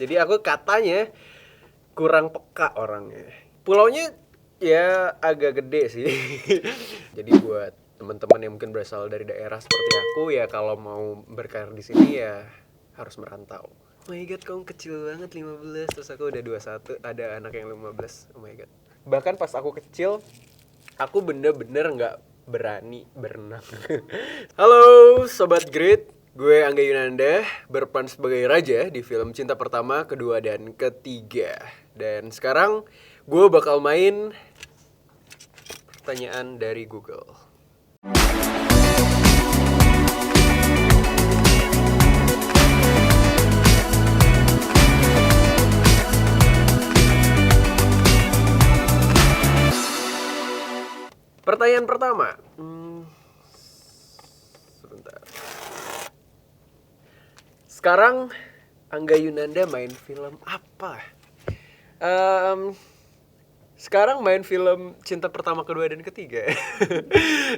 Jadi aku katanya kurang peka orangnya. Pulaunya ya agak gede sih. Jadi buat teman-teman yang mungkin berasal dari daerah seperti aku ya, kalau mau berkarir di sini ya harus merantau. Oh my god, kamu kecil banget 15, terus aku udah 21, ada anak yang 15. Oh my god. Bahkan pas aku kecil, aku bener-bener nggak berani berenang. Halo Sobat Grit, gue Angga Yunanda, berperan sebagai Raja di film Cinta Pertama, Kedua, dan Ketiga. Dan sekarang gue bakal main pertanyaan dari Google. Pertanyaan pertama. Sebentar. Sekarang Angga Yunanda main film apa? Sekarang main film Cinta Pertama, Kedua, dan Ketiga.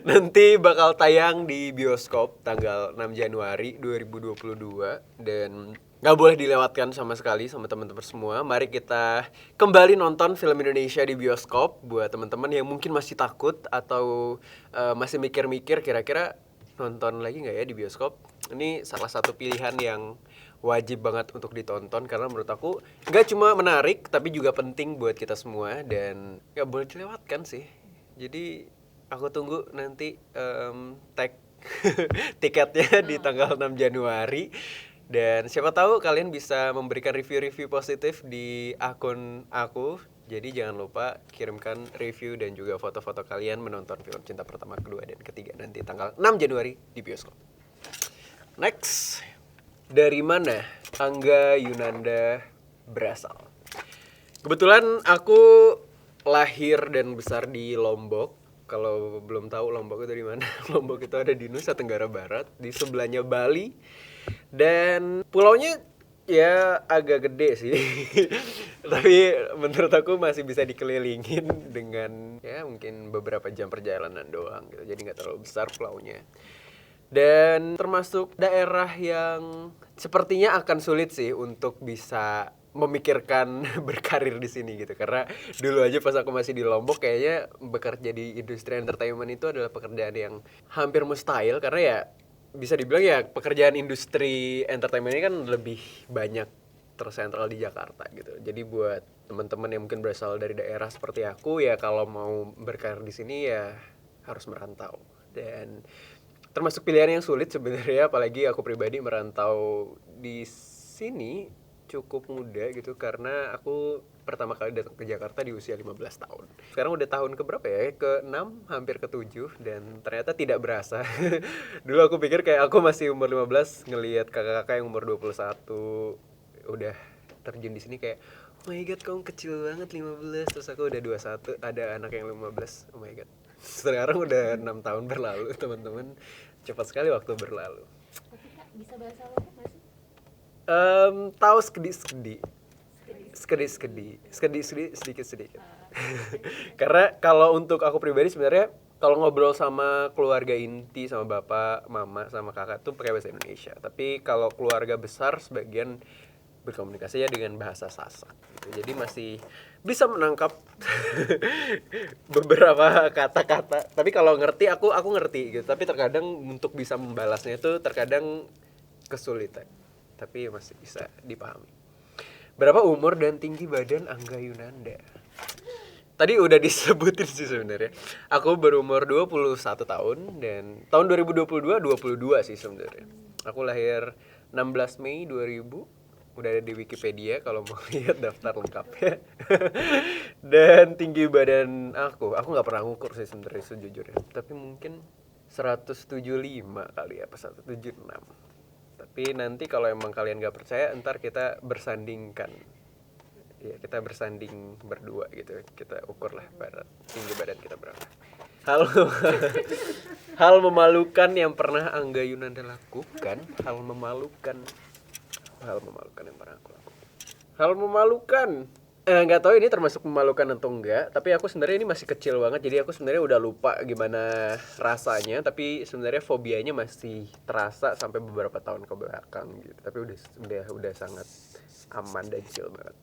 Nanti bakal tayang di bioskop tanggal 6 Januari 2022. Dan gak boleh dilewatkan sama sekali sama teman-teman semua. Mari kita kembali nonton film Indonesia di bioskop. Buat teman-teman yang mungkin masih takut atau masih mikir-mikir kira-kira nonton lagi gak ya di bioskop. Ini salah satu pilihan yang wajib banget untuk ditonton, karena menurut aku gak cuma menarik tapi juga penting buat kita semua dan gak boleh dilewatkan sih. Jadi aku tunggu nanti tag tiketnya di tanggal 6 Januari. Dan siapa tahu kalian bisa memberikan review-review positif di akun aku. Jadi jangan lupa kirimkan review dan juga foto-foto kalian menonton film Cinta Pertama, Kedua, dan Ketiga nanti tanggal 6 Januari di bioskop. Next. Dari mana Angga Yunanda berasal? Kebetulan aku lahir dan besar di Lombok. Kalau belum tahu Lombok itu di mana? Lombok itu ada di Nusa Tenggara Barat, di sebelahnya Bali. Dan pulaunya ya agak gede sih. Tapi menurut aku masih bisa dikelilingin dengan ya mungkin beberapa jam perjalanan doang gitu. Jadi nggak terlalu besar pulaunya. Dan termasuk daerah yang sepertinya akan sulit sih untuk bisa memikirkan berkarir di sini gitu. Karena dulu aja pas aku masih di Lombok, kayaknya bekerja di industri entertainment itu adalah pekerjaan yang hampir mustahil. Karena ya bisa dibilang ya pekerjaan industri entertainment ini kan lebih banyak tersentral di Jakarta gitu. Jadi buat teman-teman yang mungkin berasal dari daerah seperti aku ya, kalau mau berkarir di sini ya harus merantau. Dan termasuk pilihan yang sulit sebenarnya, apalagi aku pribadi merantau di sini cukup muda gitu, karena aku pertama kali datang ke Jakarta di usia 15 tahun. Sekarang udah tahun keberapa ya? Ke-6, hampir ke-7, dan ternyata tidak berasa. Dulu aku pikir kayak aku masih umur 15, ngelihat kakak-kakak yang umur 21 udah terjun di sini kayak, oh my god, kamu kecil banget 15, terus aku udah 21, ada anak yang 15. Oh my god. Sekarang udah 6 tahun berlalu, teman-teman. Cepat sekali waktu berlalu. Tapi Kak, bisa bahasa Lombok nggak sih? Tahu sedikit. Karena kalau untuk aku pribadi sebenarnya kalau ngobrol sama keluarga inti, sama bapak, mama, sama kakak tuh pakai bahasa Indonesia. Tapi kalau keluarga besar sebagian berkomunikasinya dengan bahasa Sasak gitu. Jadi masih bisa menangkap beberapa kata-kata. Tapi kalau ngerti aku ngerti gitu. Tapi terkadang untuk bisa membalasnya itu terkadang kesulitan. Tapi masih bisa dipahami. Berapa umur dan tinggi badan Angga Yunanda? Tadi udah disebutin sih sebenarnya. Aku berumur 21 tahun dan tahun 2022 22 sih sebenarnya. Aku lahir 16 Mei 2000. Udah ada di Wikipedia kalau mau lihat daftar lengkapnya. Dan tinggi badan aku nggak pernah ngukur sih sebenarnya sejujurnya. Tapi mungkin 175 kali ya, apa 176. Tapi nanti kalau emang kalian nggak percaya, ntar kita bersandingkan. Ya, kita bersanding berdua gitu. Kita ukur lah tinggi badan kita berapa. Hal memalukan yang pernah Angga Yunanda lakukan. Hal memalukan yang pernah aku lakukan. Hal memalukan. Nggak tahu ini termasuk memalukan atau enggak, tapi aku sebenarnya ini masih kecil banget, jadi aku sebenarnya udah lupa gimana rasanya, tapi sebenarnya fobianya masih terasa sampai beberapa tahun ke belakang gitu. Tapi udah sangat aman dan chill banget.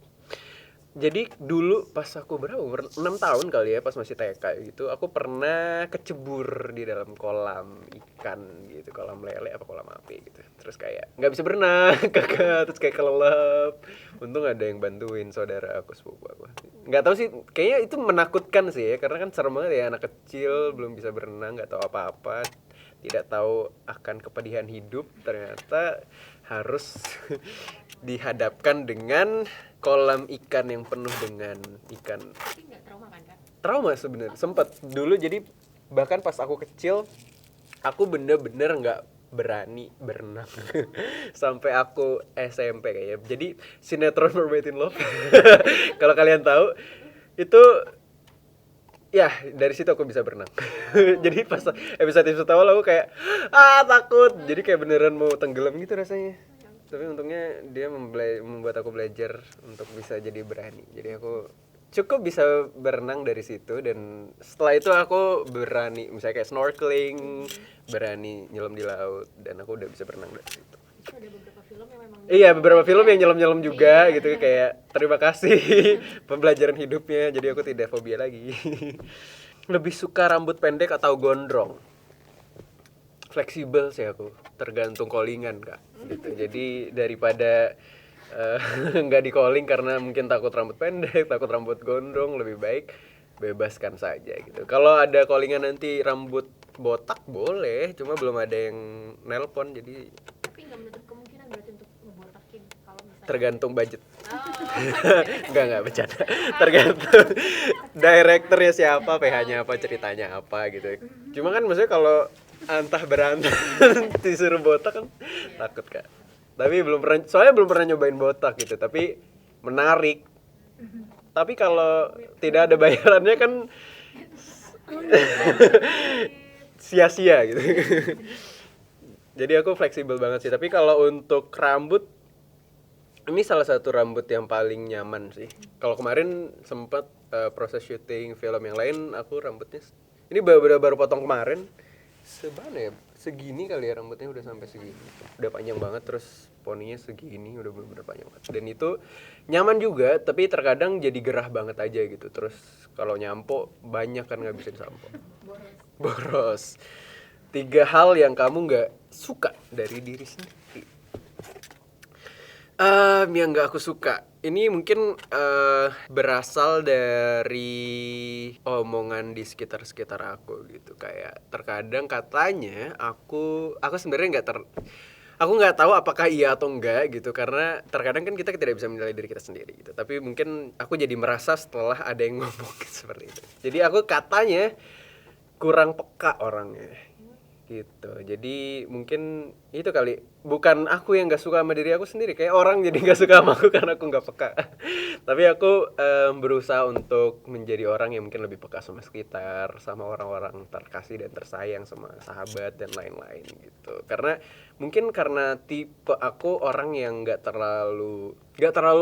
Jadi dulu pas aku berapa? 6 tahun kali ya, pas masih TK gitu, aku pernah kecebur di dalam kolam ikan gitu, kolam lele apa kolam api gitu. Terus kayak nggak bisa berenang, kakak, terus kayak kelelep. Untung ada yang bantuin saudara aku sepupu aku. Nggak tahu sih, kayaknya itu menakutkan sih ya, karena kan serem banget ya anak kecil belum bisa berenang, nggak tahu apa-apa, tidak tahu akan kepedihan hidup, ternyata harus dihadapkan dengan kolam ikan yang penuh dengan ikan. Tapi nggak trauma kan kak? Trauma sebenarnya, sempat dulu. Jadi bahkan pas aku kecil aku bener-bener nggak berani berenang sampai aku SMP kayaknya. Jadi sinetron Mermaid in Love kalau kalian tahu itu, ya dari situ aku bisa berenang. Jadi pas episode awal aku kayak takut, jadi kayak beneran mau tenggelam gitu rasanya. Tapi untungnya dia membuat aku belajar untuk bisa jadi berani. Jadi aku cukup bisa berenang dari situ, dan setelah itu aku berani misalnya kayak snorkeling, berani nyelam di laut, dan aku udah bisa berenang dari situ. Itu ada beberapa film yang memang Iya, beberapa film yang nyelam-nyelam juga gitu, kayak terima kasih pembelajaran hidupnya, jadi aku tidak fobia lagi. Lebih suka rambut pendek atau gondrong? Fleksibel sih aku, tergantung callingan kak gitu. Jadi daripada eh, nggak di calling karena mungkin takut rambut pendek, takut rambut gondrong, lebih baik bebaskan saja gitu. Kalau ada callingan nanti rambut botak boleh, cuma belum ada yang nelpon, jadi tapi nggak menutup kemungkinan berarti untuk ngebotakin kalau misalnya tergantung budget. oh, Enggak bercanda. Tergantung direkturnya siapa, PH-nya apa, ceritanya apa gitu. Cuma kan maksudnya kalau antah berantah disuruh botak kan takut kak. Tapi soalnya belum pernah nyobain botak gitu, tapi menarik. Tapi kalau tidak ada bayarannya kan sia-sia gitu. Jadi aku fleksibel banget sih. Tapi kalau untuk rambut, ini salah satu rambut yang paling nyaman sih. Kalau kemarin sempat proses syuting film yang lain, aku rambutnya ini baru potong kemarin. Sebana ya, segini kali ya rambutnya, udah sampai segini. Udah panjang banget, terus poninya segini, udah bener-bener panjang banget. Dan itu nyaman juga, tapi terkadang jadi gerah banget aja gitu. Terus kalau nyampo banyak kan ngabisin sampo. Boros. 3 hal yang kamu nggak suka dari diri sendiri. Yang nggak aku suka ini mungkin berasal dari omongan di sekitar aku gitu. Kayak terkadang katanya aku sebenarnya aku nggak tahu apakah iya atau enggak gitu, karena terkadang kan kita tidak bisa menilai diri kita sendiri gitu. Tapi mungkin aku jadi merasa setelah ada yang ngomong seperti itu. Jadi aku katanya kurang peka orangnya gitu. Jadi mungkin itu kali, bukan aku yang nggak suka sama diri aku sendiri, kayak orang jadi nggak suka sama aku karena aku nggak peka. Tapi aku berusaha untuk menjadi orang yang mungkin lebih peka sama sekitar, sama orang-orang terkasih dan tersayang, sama sahabat dan lain-lain gitu. Karena tipe aku orang yang nggak terlalu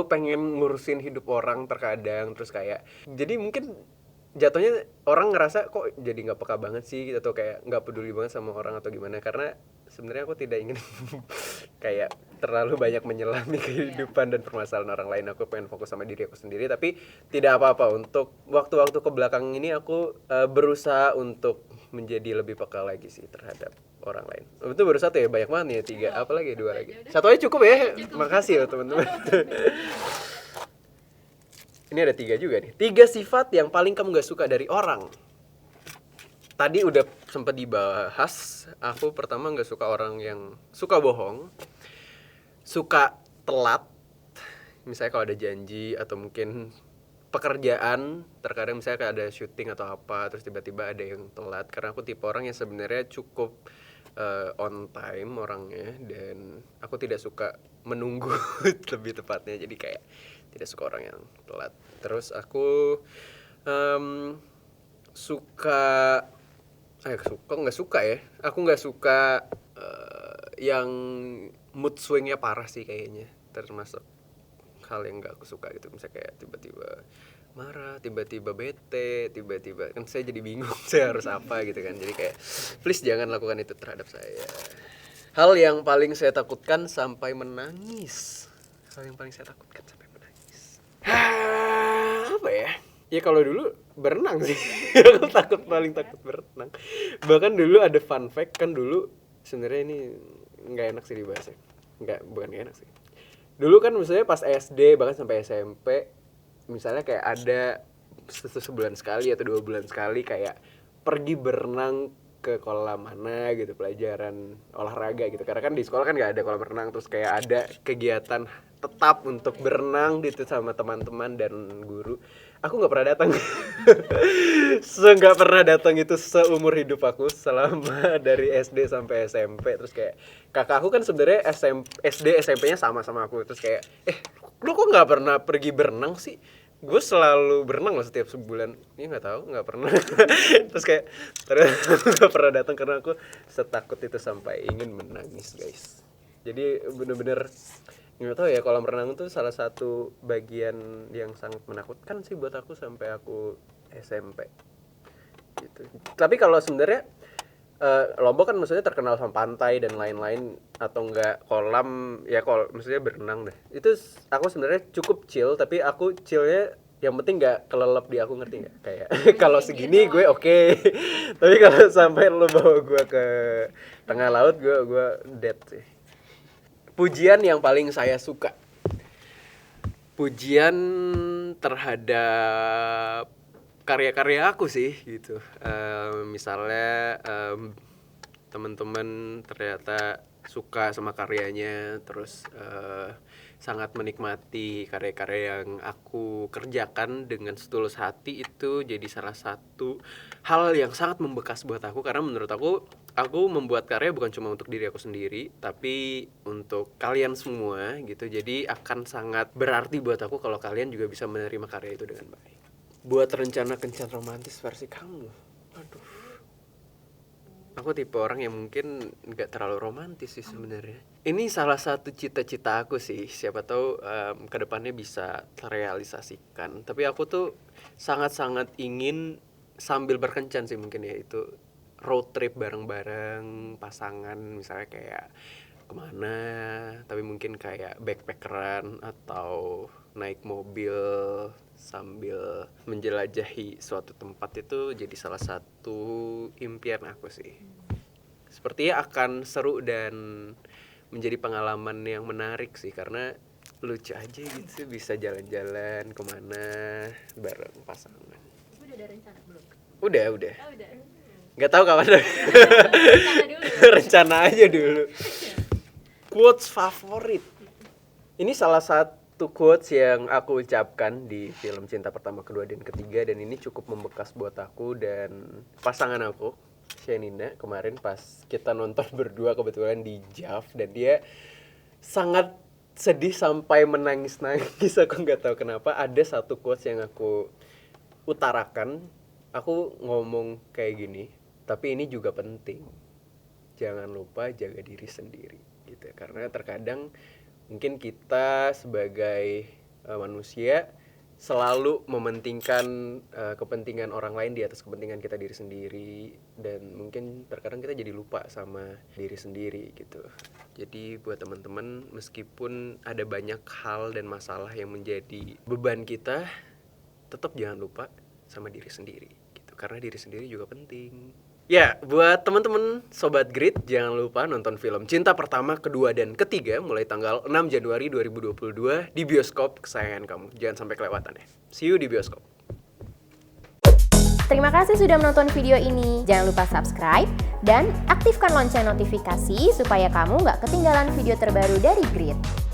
pengen ngurusin hidup orang terkadang, terus kayak jadi mungkin jatuhnya orang ngerasa kok jadi nggak peka banget sih, atau kayak nggak peduli banget sama orang atau gimana, karena sebenarnya aku tidak ingin kayak terlalu banyak menyelami kehidupan dan permasalahan orang lain. Aku pengen fokus sama diri aku sendiri. Tapi tidak apa-apa, untuk waktu-waktu kebelakang ini aku berusaha untuk menjadi lebih peka lagi sih terhadap orang lain. Itu baru satu ya, banyak banget nih ya, 3, apa lagi, 2 lagi, satu aja cukup ya. Makasih ya teman-teman. Ini ada 3 juga nih. 3 sifat yang paling kamu gak suka dari orang. Tadi udah sempat dibahas. Aku pertama gak suka orang yang suka bohong, suka telat. Misalnya kalau ada janji atau mungkin pekerjaan, terkadang misalnya kayak ada syuting atau apa, terus tiba-tiba ada yang telat. Karena aku tipe orang yang sebenarnya cukup on time orangnya, dan aku tidak suka menunggu lebih tepatnya. Jadi kayak tidak suka orang yang telat. Terus aku suka nggak suka ya. Aku nggak suka yang mood swingnya parah sih kayaknya. Termasuk hal yang gak aku suka gitu. Misalnya kayak tiba-tiba marah, tiba-tiba bete, tiba-tiba kan saya jadi bingung saya harus apa gitu kan. Jadi kayak please jangan lakukan itu terhadap saya. Hal yang paling saya takutkan sampai menangis. Hal yang paling saya takutkan sampai menangis. Apa ya? Ya kalau dulu berenang sih. Aku paling takut berenang. Bahkan dulu ada fun fact kan dulu sebenarnya ini nggak enak sih dibahas ya. Bukan nggak enak sih. Dulu kan misalnya pas SD bahkan sampai SMP misalnya kayak ada sebulan sekali atau 2 bulan sekali kayak pergi berenang ke kolam mana gitu, pelajaran olahraga gitu. Karena kan di sekolah kan nggak ada kolam renang, terus kayak ada kegiatan tetap untuk berenang gitu sama teman-teman dan guru. Aku nggak pernah datang. Nggak pernah datang itu seumur hidup aku selama dari SD sampai SMP. Terus kayak kakak aku kan sebenarnya SD SMP-nya sama aku. Terus kayak lu kok nggak pernah pergi berenang sih? Gue selalu berenang loh setiap sebulan. Ini nggak tahu, nggak pernah. Terus kayak terus nggak pernah datang karena aku setakut itu sampai ingin menangis guys. Jadi bener-bener nggak tahu ya, kolam renang itu salah satu bagian yang sangat menakutkan sih buat aku sampai aku SMP gitu. Tapi kalau sebenarnya Lombok kan maksudnya terkenal sama pantai dan lain-lain, atau enggak kolam ya, maksudnya berenang deh. Itu aku sebenarnya cukup chill, tapi aku chillnya yang penting nggak kelelep di aku, ngerti nggak? Kayak kalau segini gue oke. Tapi kalau sampai lo bawa gue ke tengah laut, gue dead sih. Pujian yang paling saya suka, pujian terhadap karya-karya aku sih gitu. Misalnya teman-teman ternyata suka sama karyanya, terus sangat menikmati karya-karya yang aku kerjakan dengan setulus hati, itu jadi salah satu hal yang sangat membekas buat aku. Karena menurut aku membuat karya bukan cuma untuk diri aku sendiri, tapi untuk kalian semua gitu. Jadi akan sangat berarti buat aku kalau kalian juga bisa menerima karya itu dengan baik. Buat rencana kencan romantis versi kamu, aduh, aku tipe orang yang mungkin nggak terlalu romantis sih sebenarnya. Ini salah satu cita-cita aku sih, siapa tahu kedepannya bisa terrealisasikan. Tapi aku tuh sangat-sangat ingin sambil berkencan sih mungkin ya, itu road trip bareng-bareng pasangan, misalnya kayak kemana, tapi mungkin kayak backpackeran atau naik mobil sambil menjelajahi suatu tempat. Itu jadi salah satu impian aku sih. Sepertinya akan seru dan menjadi pengalaman yang menarik sih, karena lucu aja gitu, bisa jalan-jalan kemana bareng pasangan. Udah ada rencana belum? Udah. Oh, udah. Nggak tahu kapan. Rencana dulu. Rencana aja dulu. Quotes favorit. Ini salah satu quotes yang aku ucapkan di film Cinta Pertama, Kedua, dan Ketiga, dan ini cukup membekas buat aku dan pasangan aku, Shenina, kemarin pas kita nonton berdua kebetulan di JAV, dan dia sangat sedih sampai menangis-nangis. Aku nggak tahu kenapa. Ada satu quotes yang aku utarakan. Aku ngomong kayak gini, tapi ini juga penting. Jangan lupa jaga diri sendiri gitu. Karena terkadang mungkin kita sebagai manusia selalu mementingkan kepentingan orang lain di atas kepentingan kita diri sendiri, dan mungkin terkadang kita jadi lupa sama diri sendiri gitu. Jadi buat teman-teman, meskipun ada banyak hal dan masalah yang menjadi beban kita, tetap jangan lupa sama diri sendiri gitu, karena diri sendiri juga penting. Ya, buat teman-teman Sobat Grit, jangan lupa nonton film Cinta Pertama, Kedua, dan Ketiga mulai tanggal 6 Januari 2022 di bioskop kesayangan kamu. Jangan sampai kelewatan ya. See you di bioskop. Terima kasih sudah menonton video ini. Jangan lupa subscribe dan aktifkan lonceng notifikasi supaya kamu nggak ketinggalan video terbaru dari Grit.